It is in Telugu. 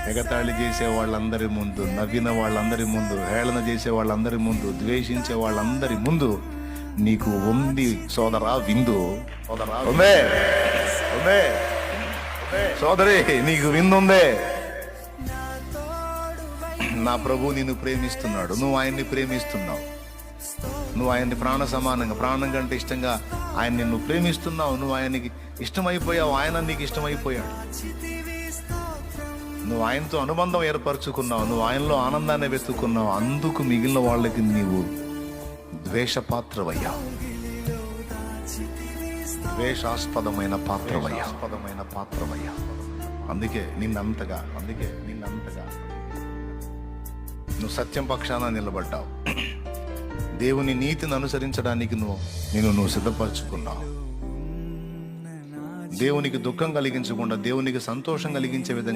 ఎగతాళి చేసే వాళ్ళందరి ముందు, నవ్విన వాళ్ళందరి ముందు, హేళన చేసే వాళ్ళందరి ముందు, ద్వేషించే వాళ్ళందరి ముందు నీకు ఉంది సోదరా విందు. సోదరి, నీకు విందుందే. నా ప్రభు నిన్ను ప్రేమిస్తున్నాడు, నువ్వు ఆయన్ని ప్రేమిస్తున్నావు. నువ్వు ఆయన్ని ప్రాణ సమానంగా, ప్రాణం కంటే ఇష్టంగా ఆయన నిన్ను ప్రేమిస్తున్నావు. నువ్వు ఆయనకి ఇష్టమైపోయావు, ఆయన నీకు ఇష్టమైపోయాడు. నువ్వు ఆయనతో అనుబంధం ఏర్పరచుకున్నావు, నువ్వు ఆయనలో ఆనందాన్ని వెతుక్కున్నావు. అందుకు మిగిలిన వాళ్ళకి నీవు ద్వేషపాత్రవయ్యా, ద్వేషాస్పదమైన పాత్రవయ్యా. అందుకే నిన్నంతగా నువ్వు సత్యం పక్షాన నిలబడ్డావు. దేవుని నీతిని అనుసరించడానికి నువ్వు సిద్ధపరచుకున్నావు. దేవునికి దుఃఖం కలిగించకుండా దేవునికి సంతోషం కలిగించే విధంగా